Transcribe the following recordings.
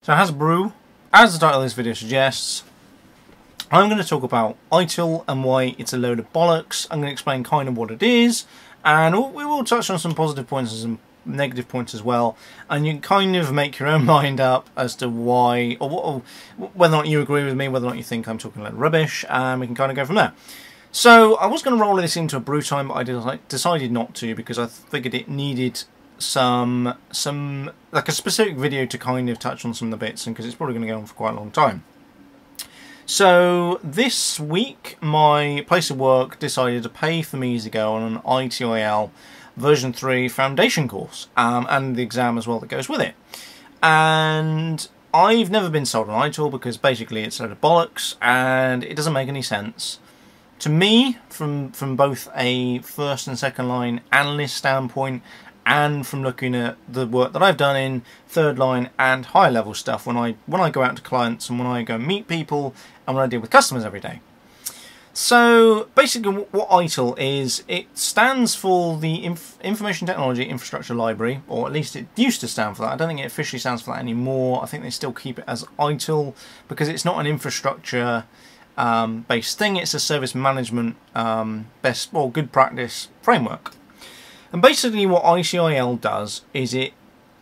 So Hasbro, as the title of this video suggests, I'm going to talk about ITIL and why it's a load of bollocks. I'm going to explain kind of what it is, and we will touch on some positive points and some negative points as well, and you can kind of make your own mind up as to why, or whether or not you agree with me, whether or not you think I'm talking a lot of rubbish, and we can kind of go from there. So I was going to roll this into a brew time, but I decided not to because I figured it needed some like a specific video to kind of touch on some of the bits, and because it's probably going to go on for quite a long time. So this week my place of work decided to pay for me to go on an ITIL version 3 foundation course, and the exam as well that goes with it. And I've never been sold an ITIL because basically it's a load of bollocks and it doesn't make any sense to me from both a first and second line analyst standpoint, and from looking at the work that I've done in third line and higher level stuff when I go out to clients and when I go meet people and when I deal with customers every day. So basically what ITIL is, it stands for the Information Technology Infrastructure Library, or at least it used to stand for that. I don't think it officially stands for that anymore. I think they still keep it as ITIL because it's not an infrastructure based thing, it's a service management good practice framework. And basically what ITIL does is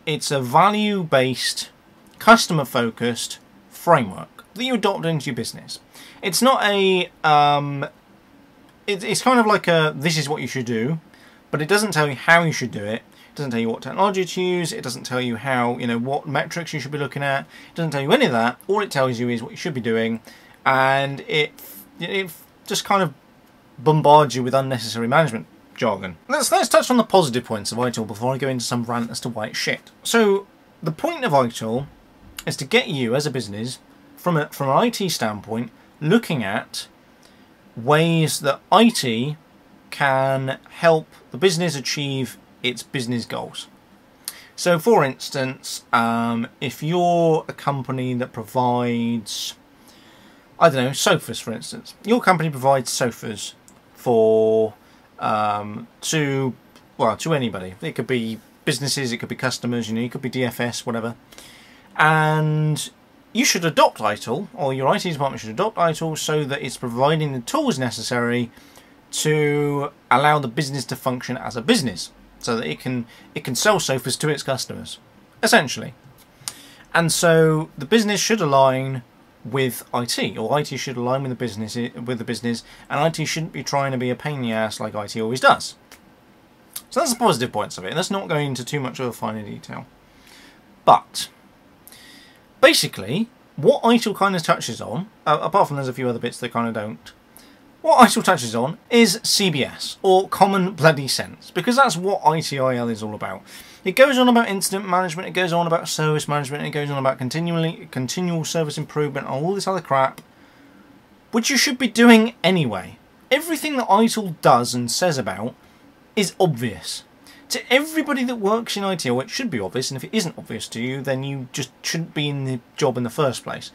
it's a value-based, customer-focused framework that you adopt into your business. It's not a, it's kind of like a, this is what you should do, but it doesn't tell you how you should do it. It doesn't tell you what technology to use. It doesn't tell you how, what metrics you should be looking at. It doesn't tell you any of that. All it tells you is what you should be doing, and it just kind of bombards you with unnecessary management jargon. Let's touch on the positive points of ITIL before I go into some rant as to why it's shit. So the point of ITIL is to get you as a business, from an IT standpoint, looking at ways that IT can help the business achieve its business goals. So for instance, if you're a company that provides, I don't know, sofas for instance. Your company provides sofas for to anybody. It could be businesses, it could be customers, it could be DFS, whatever. And you should adopt ITIL, or your IT department should adopt ITIL, so that it's providing the tools necessary to allow the business to function as a business, so that it can sell sofas to its customers, essentially. And so the business should align with IT, or IT should align with the business, and IT shouldn't be trying to be a pain in the ass like IT always does. So that's the positive points of it. Let's not go into too much of a finer detail. But basically, what ITIL kind of touches on, apart from there's a few other bits that kind of don't, what ITIL touches on is CBS, or common bloody sense, because that's what ITIL is all about. It goes on about incident management, it goes on about service management, it goes on about continual service improvement, and all this other crap, which you should be doing anyway. Everything that ITIL does and says about is obvious. To everybody that works in ITIL, it should be obvious, and if it isn't obvious to you, then you just shouldn't be in the job in the first place.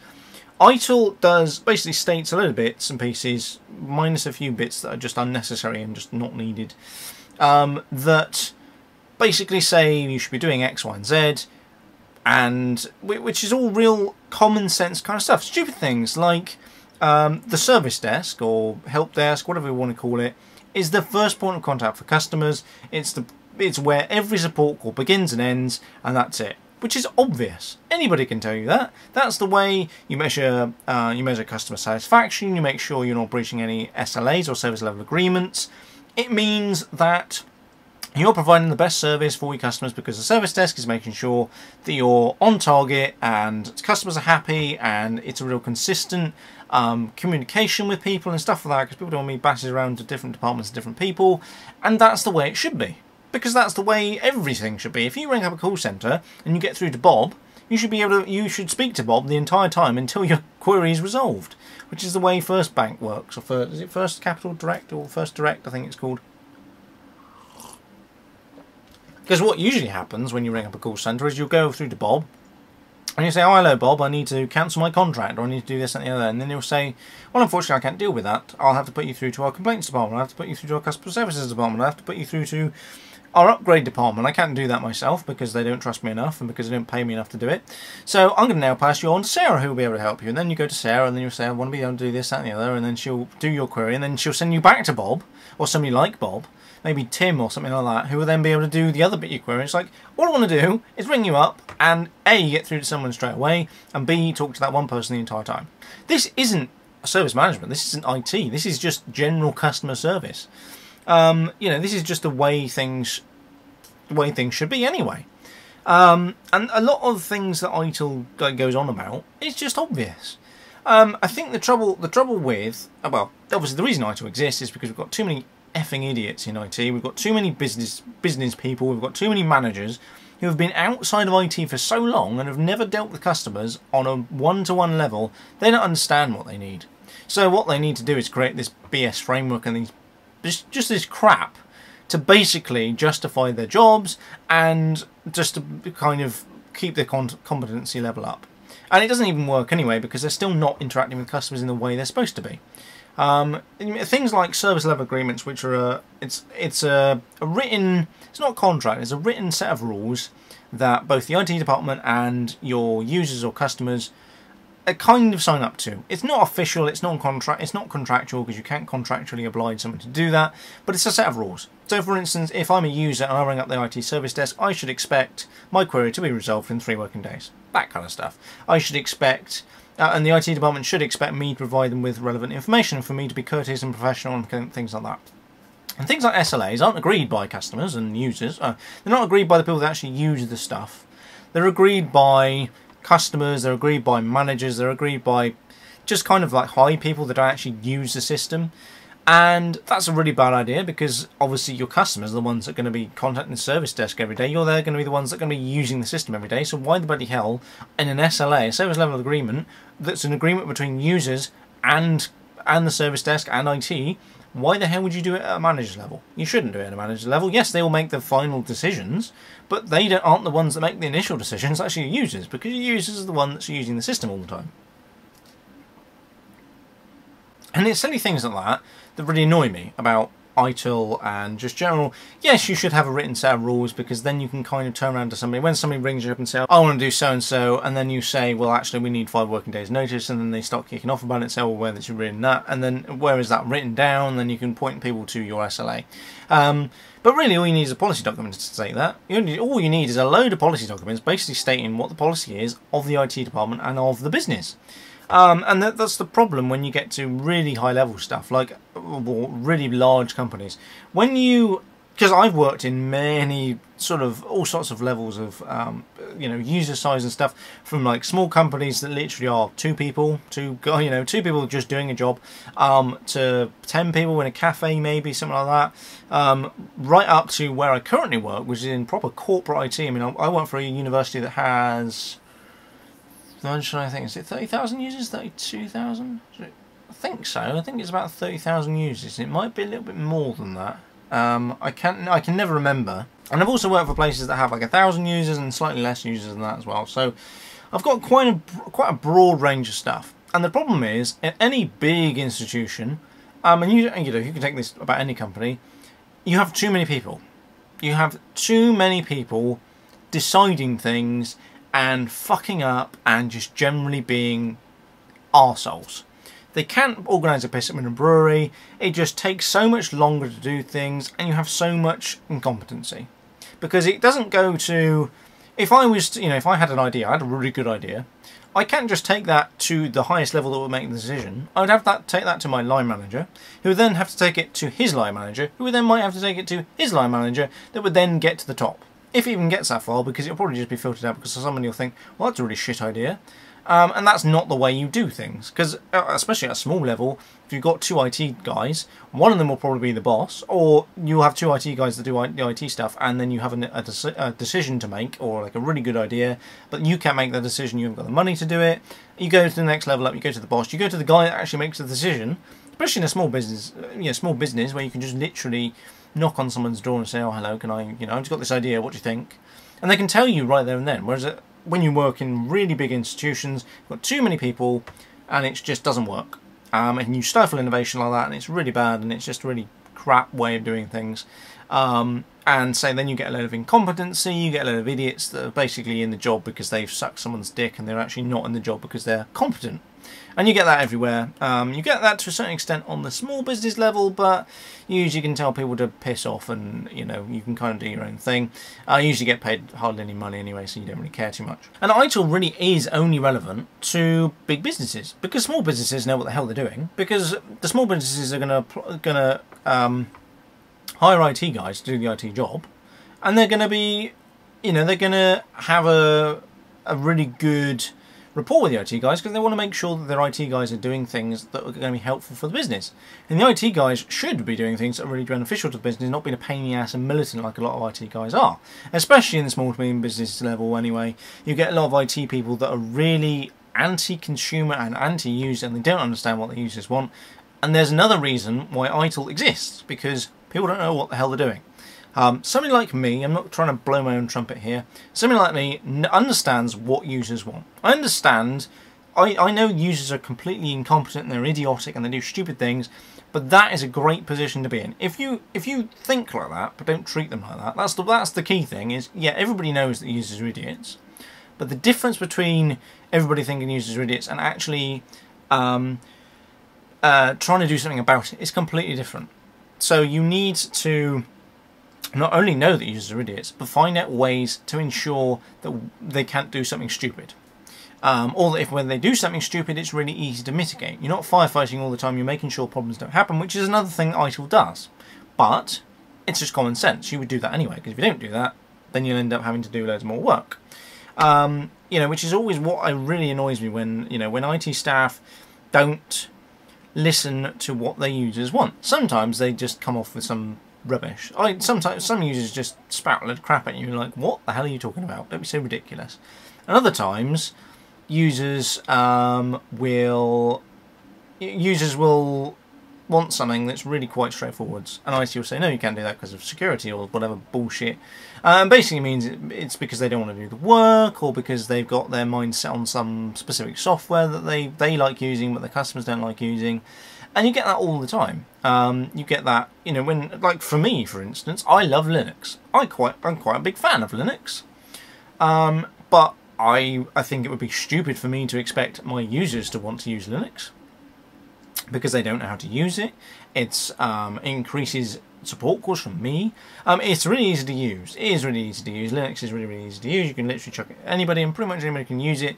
ITIL basically states a little bits and pieces, minus a few bits that are just unnecessary and just not needed, that basically say you should be doing X, Y, and Z, and which is all real common sense kind of stuff. Stupid things like the service desk or help desk, whatever you want to call it, is the first point of contact for customers. It's where every support call begins and ends, and that's it. Which is obvious. Anybody can tell you that. That's the way you measure customer satisfaction. You make sure you're not breaching any SLAs or service level agreements. It means that you're providing the best service for your customers because the service desk is making sure that you're on target and customers are happy, and it's a real consistent communication with people and stuff like that, because people don't want to be batted around to different departments and different people, and that's the way it should be. Because that's the way everything should be. If you ring up a call centre and you get through to Bob, you should speak to Bob the entire time until your query is resolved, which is the way First Bank works, or is it First Capital Direct or First Direct? I think it's called. Because what usually happens when you ring up a call centre is you'll go through to Bob and you say, "Oh, hello Bob, I need to cancel my contract, or I need to do this and the other," and then he'll say, "Well, unfortunately I can't deal with that. I'll have to put you through to our complaints department, I'll have to put you through to our customer services department, I'll have to put you through to our upgrade department, I can't do that myself because they don't trust me enough and because they don't pay me enough to do it. So I'm going to now pass you on to Sarah, who will be able to help you. And then you go to Sarah and then you'll say, I want to be able to do this, that and the other. And then she'll do your query and then she'll send you back to Bob or somebody like Bob, maybe Tim or something like that, who will then be able to do the other bit of your query. It's like, all I want to do is ring you up and A, get through to someone straight away, and B, talk to that one person the entire time. This isn't service management. This isn't IT. This is just general customer service. This is just the way things should be anyway. And a lot of things that ITIL goes on about is just obvious. I think the trouble with, well, obviously the reason ITIL exists is because we've got too many effing idiots in IT. We've got too many business people. We've got too many managers who have been outside of IT for so long and have never dealt with customers on a one-to-one level. They don't understand what they need. So what they need to do is create this BS framework and just this crap to basically justify their jobs and just to kind of keep their competency level up. And it doesn't even work anyway because they're still not interacting with customers in the way they're supposed to be. Things like service level agreements, which are it's a written, it's not a contract, it's a written set of rules that both the IT department and your users or customers kind of sign up to. It's not official, it's not contractual because you can't contractually oblige someone to do that, but it's a set of rules. So for instance, if I'm a user and I ring up the IT service desk, I should expect my query to be resolved in 3 working days. That kind of stuff. I should expect, and the IT department should expect me to provide them with relevant information for me to be courteous and professional and things like that. And things like SLAs aren't agreed by customers and users. They're not agreed by the people that actually use the stuff. They're agreed by customers, they're agreed by managers, they're agreed by just kind of like high people that don't actually use the system. And that's a really bad idea because obviously your customers are the ones that are going to be contacting the service desk every day. They're going to be the ones that are going to be using the system every day. So why the bloody hell in an SLA, a service level agreement, that's an agreement between users and the service desk and IT, why the hell would you do it at a manager's level? You shouldn't do it at a manager's level. Yes, they will make the final decisions, but they aren't the ones that make the initial decisions, actually your users, because your users are the one that's using the system all the time. And it's silly things like that that really annoy me about ITIL and just general. Yes, you should have a written set of rules because then you can kind of turn around to somebody when somebody rings you up and say, I want to do so and so, and then you say, well, actually we need 5 working days notice, and then they start kicking off about it and say, well, where is it written that, and then where is that written down? Then you can point people to your SLA. But really all you need is a policy document to state that. All you need is a load of policy documents basically stating what the policy is of the IT department and of the business. And that's the problem when you get to really high level stuff, like really large companies. Because I've worked in many sort of all sorts of levels of user size and stuff, from like small companies that literally are 2 people, 2 people just doing a job, to 10 people in a cafe, maybe something like that, right up to where I currently work, which is in proper corporate IT. I mean, I work for a university that has, I'm trying to think, is it 30,000 users, 32,000? I think so. I think it's about 30,000 users. It might be a little bit more than that. I can never remember. And I've also worked for places that have like 1,000 users and slightly less users than that as well. So I've got quite a broad range of stuff. And the problem is, in any big institution, and you can take this about any company, you have too many people. You have too many people deciding things and fucking up and just generally being arseholes. They can't organise a piss up in a brewery. It just takes so much longer to do things, and you have so much incompetency. Because it doesn't go to, if I was, if I had an idea, I had a really good idea, I can't just take that to the highest level that would make the decision. I would have to take that to my line manager, who would then have to take it to his line manager, who would then might have to take it to his line manager, that would then get to the top. If it even gets that far, because it'll probably just be filtered out because somebody will think, well, that's a really shit idea. And that's not the way you do things. Because, especially at a small level, if you've got 2 IT guys, one of them will probably be the boss, or you'll have 2 IT guys that do the IT stuff, and then you have a decision to make, or like a really good idea, but you can't make that decision, you haven't got the money to do it. You go to the next level up, you go to the boss, you go to the guy that actually makes the decision, especially in a small business, small business where you can just literally knock on someone's door and say, oh, hello, can I, I've just got this idea, what do you think? And they can tell you right there and then, whereas when you work in really big institutions, you've got too many people, and it just doesn't work. And you stifle innovation like that, and it's really bad, and it's just a really crap way of doing things. And And so then you get a load of incompetency, you get a load of idiots that are basically in the job because they've sucked someone's dick and they're actually not in the job because they're competent. And you get that everywhere. You get that to a certain extent on the small business level, but you usually can tell people to piss off and, you know, you can kind of do your own thing. You usually get paid hardly any money anyway, so you don't really care too much. And ITIL really is only relevant to big businesses, because small businesses know what the hell they're doing, because the small businesses are gonna hire IT guys to do the IT job, and they're going to be, you know, they're going to have a really good rapport with the IT guys because they want to make sure that their IT guys are doing things that are going to be helpful for the business. And the IT guys should be doing things that are really beneficial to the business, not being a pain in the ass and militant like a lot of IT guys are. Especially in the small to medium business level anyway. You get a lot of IT people that are really anti-consumer and anti-user, and they don't understand what the users want. And there's another reason why ITIL exists, because people don't know what the hell they're doing. Somebody like me, I'm not trying to blow my own trumpet here, somebody like me understands what users want. I understand, I know users are completely incompetent and they're idiotic and they do stupid things, but that is a great position to be in. If you think like that, but don't treat them like that, that's the key thing, is, yeah, everybody knows that users are idiots, but the difference between everybody thinking users are idiots and actually trying to do something about it is completely different. So you need to not only know that users are idiots, but find out ways to ensure that they can't do something stupid. Or that when they do something stupid, it's really easy to mitigate. You're not firefighting all the time, you're making sure problems don't happen, which is another thing ITIL does. But it's just common sense. You would do that anyway, because if you don't do that, then you'll end up having to do loads more work. You know, which is always what really annoys me when, you know, when IT staff don't listen to what their users want. Sometimes they just come off with some rubbish. Sometimes some users just spout a load of crap at you. You're like, what the hell are you talking about? Don't be so ridiculous. And other times, users will want something that's really quite straightforward, and IT will say, no, you can't do that because of security or whatever bullshit. Basically means it's because they don't want to do the work, or because they've got their mind set on some specific software that they like using but the customers don't like using. And you get that all the time. You get that, you know, when, like for me, for instance, I love Linux. I'm quite a big fan of Linux. But I think it would be stupid for me to expect my users to want to use Linux, because they don't know how to use it. It increases support calls from me. It's really easy to use. It is really easy to use. Linux is really, really easy to use. You can literally chuck it at anybody, and pretty much anybody can use it.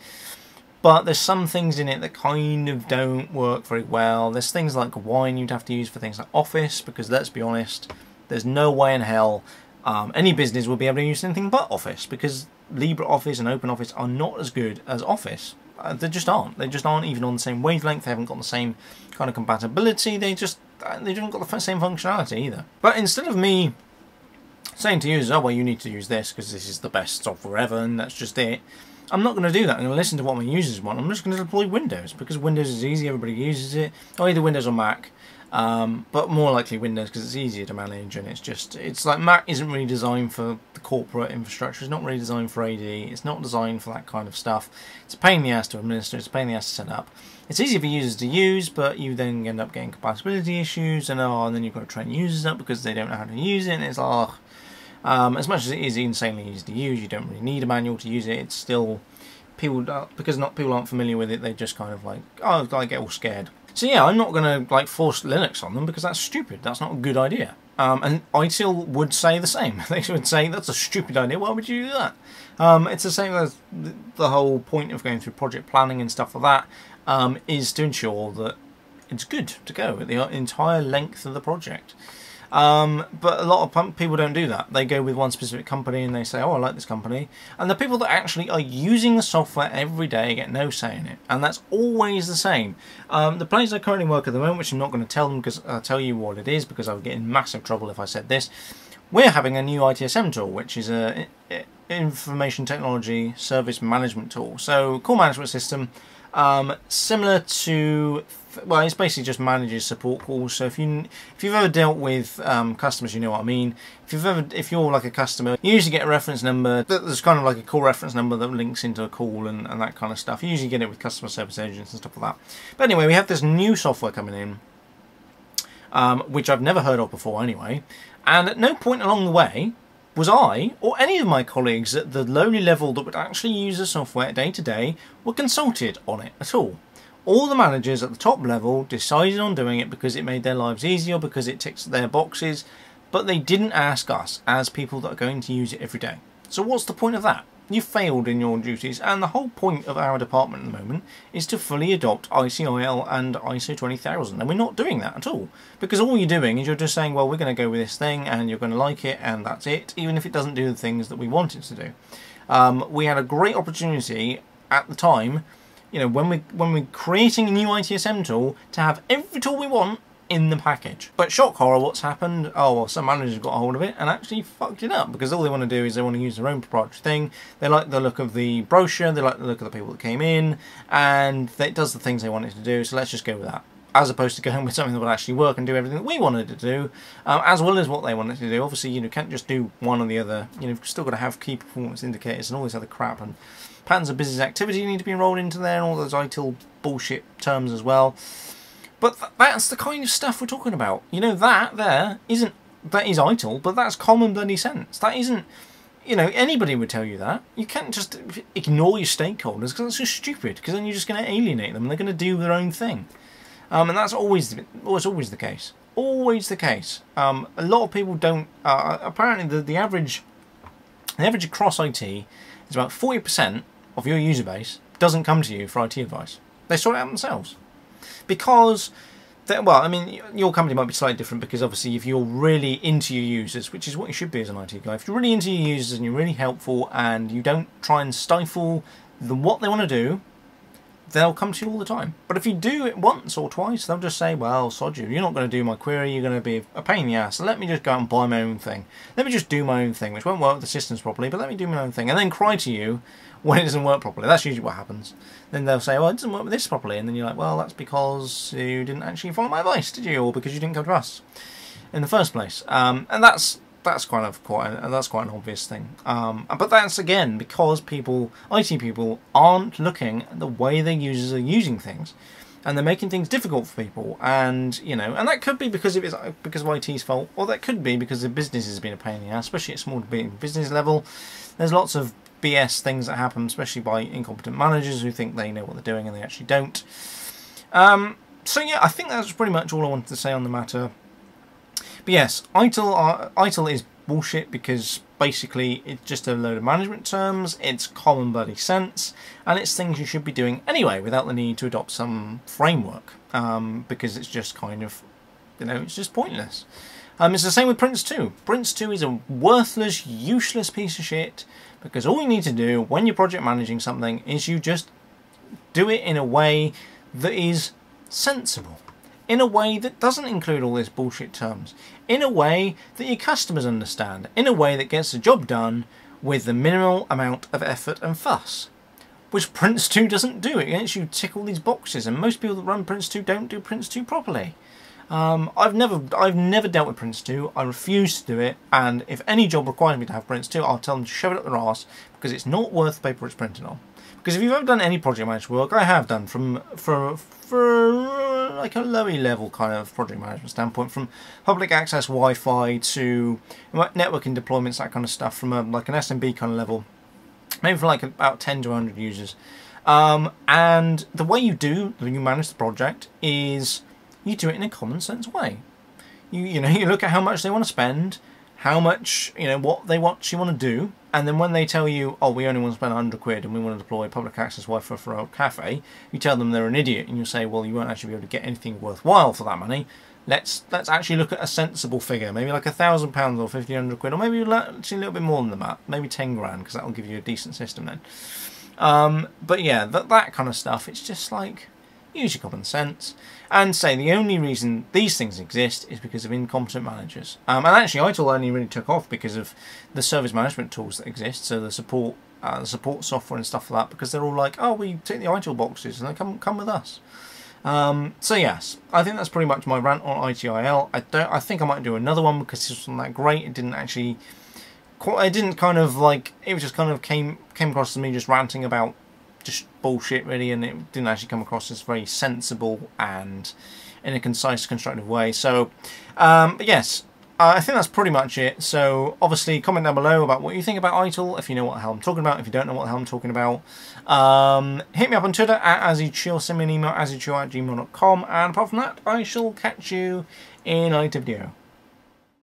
But there's some things in it that kind of don't work very well. There's things like Wine you'd have to use for things like Office, because let's be honest, there's no way in hell any business will be able to use anything but Office, because LibreOffice and OpenOffice are not as good as Office. They just aren't. They just aren't even on the same wavelength. They haven't got the same kind of compatibility. They haven't got the same functionality either. But instead of me saying to users, oh, well, you need to use this because this is the best software ever and that's just it, I'm not going to do that. I'm going to listen to what my users want. I'm just going to deploy Windows, because Windows is easy. Everybody uses it. Or either Windows or Mac. But more likely Windows, because it's easier to manage, and it's like Mac isn't really designed for the corporate infrastructure. It's not really designed for AD. It's not designed for that kind of stuff. It's a pain in the ass to administer. It's a pain in the ass to set up. It's easy for users to use, but you then end up getting compatibility issues, and then you've got to train users up because they don't know how to use it. And it's like, as much as it is insanely easy to use, you don't really need a manual to use it. It's still people aren't familiar with it. They just kind of like, oh, I get all scared. So yeah, I'm not going to like force Linux on them, because that's stupid. That's not a good idea. And ITIL would say the same. They would say, that's a stupid idea. Why would you do that? It's the same as the whole point of going through project planning and stuff like that, is to ensure that it's good to go at the entire length of the project. But a lot of people don't do that. They go with one specific company and they say, oh, I like this company. And the people that actually are using the software every day get no say in it. And that's always the same. The place I currently work at the moment, which I'm not going to tell them because I'll tell you what it is, because I would get in massive trouble if I said this. We're having a new ITSM tool, which is a information technology service management tool. So call management system, similar to, well, it's basically just manages support calls. So if you've ever dealt with customers, you know what I mean. If you're like a customer, you usually get a reference number. There's kind of like a call reference number that links into a call and that kind of stuff. You usually get it with customer service agents and stuff like that. But anyway, we have this new software coming in, which I've never heard of before anyway. And at no point along the way was I, or any of my colleagues at the lowly level that would actually use the software day to day, were consulted on it at all. All the managers at the top level decided on doing it because it made their lives easier, because it ticks their boxes, but they didn't ask us as people that are going to use it every day. So what's the point of that? You failed in your duties, and the whole point of our department at the moment is to fully adopt ITIL and ISO 20000, and we're not doing that at all. Because all you're doing is you're just saying, well, we're going to go with this thing, and you're going to like it, and that's it, even if it doesn't do the things that we want it to do. We had a great opportunity at the time, you know, when we're creating a new ITSM tool, to have every tool we want in the package. But shock horror, what's happened? Oh, well, some managers got a hold of it and actually fucked it up, because all they want to do is they want to use their own proprietary thing. They like the look of the brochure, they like the look of the people that came in, and it does the things they want it to do, so let's just go with that. As opposed to going with something that would actually work and do everything that we wanted it to do, as well as what they wanted to do. Obviously, you know, can't just do one or the other. You know, you've still got to have key performance indicators and all this other crap, and patterns of business activity need to be enrolled into there, and all those ITIL bullshit terms as well. But that's the kind of stuff we're talking about. You know, that is ITIL, but that's common bloody sense. That isn't, you know, anybody would tell you that. You can't just ignore your stakeholders, because that's just stupid, because then you're just going to alienate them and they're going to do their own thing. And that's always the case. Always the case. A lot of people don't, apparently the average across IT is about 40% of your user base doesn't come to you for IT advice. They sort it out themselves. Because, well, I mean, your company might be slightly different, because obviously if you're really into your users, which is what you should be as an IT guy, if you're really into your users and you're really helpful and you don't try and stifle what they want to do, they'll come to you all the time. But if you do it once or twice, they'll just say, well, sod you, you're not going to do my query, you're going to be a pain in the ass, so let me just go out and buy my own thing. Let me just do my own thing, which won't work with the systems properly, but let me do my own thing. And then cry to you when it doesn't work properly. That's usually what happens. Then they'll say, well, it doesn't work with this properly. And then you're like, well, that's because you didn't actually follow my advice, did you? Or because you didn't come to us in the first place. And that's quite an obvious thing. But that's, again, because IT people aren't looking at the way their users are using things, and they're making things difficult for people. And you know, and that could be because of IT's fault, or that could be because the business has been a pain in the ass, especially at small business level. There's lots of BS things that happen, especially by incompetent managers who think they know what they're doing and they actually don't. So yeah, I think that's pretty much all I wanted to say on the matter. But yes, ITIL is bullshit, because basically it's just a load of management terms, it's common bloody sense, and it's things you should be doing anyway without the need to adopt some framework, because it's just kind of, you know, it's just pointless. It's the same with Prince 2. Prince 2 is a worthless, useless piece of shit, because all you need to do when you're project managing something is you just do it in a way that is sensible. In a way that doesn't include all these bullshit terms. In a way that your customers understand. In a way that gets the job done with the minimal amount of effort and fuss. Which Prince 2 doesn't do. It lets you tick all these boxes, and most people that run Prince 2 don't do Prince 2 properly. I've never dealt with Prince 2. I refuse to do it, and if any job requires me to have Prince 2, I'll tell them to shove it up their arse, because it's not worth the paper it's printed on. Because if you've ever done any project management work, I have done for like a lowy level kind of project management standpoint, from public access Wi-Fi to networking deployments, that kind of stuff, from like an SMB kind of level, maybe for like about 10 to 100 users. And the way you manage the project is you do it in a common sense way. You know, you look at how much they want to spend, how much, you know, what you want to do, and then when they tell you, oh, we only want to spend 100 quid and we want to deploy public access Wi-Fi for a cafe, you tell them they're an idiot, and you say, well, you won't actually be able to get anything worthwhile for that money. Let's actually look at a sensible figure, maybe like £1,000 or 1,500 quid, or maybe actually a little bit more than that, maybe 10 grand, because that'll give you a decent system then. But yeah, that kind of stuff, it's just like, use your common sense, and say the only reason these things exist is because of incompetent managers. And actually ITIL only really took off because of the service management tools that exist, so the support software and stuff like that, because they're all like, oh, we tick the ITIL boxes and they come with us. So yes, I think that's pretty much my rant on ITIL. I think I might do another one, because this wasn't that great. It didn't actually, it didn't kind of like, it was just kind of came across to me just ranting about just bullshit really, and it didn't actually come across as very sensible and in a concise, constructive way. So, but yes, I think that's pretty much it. So obviously comment down below about what you think about ITIL, if you know what the hell I'm talking about. If you don't know what the hell I'm talking about, hit me up on Twitter at AzzyChill, send me an email, azzychill@gmail.com, and apart from that, I shall catch you in a later video.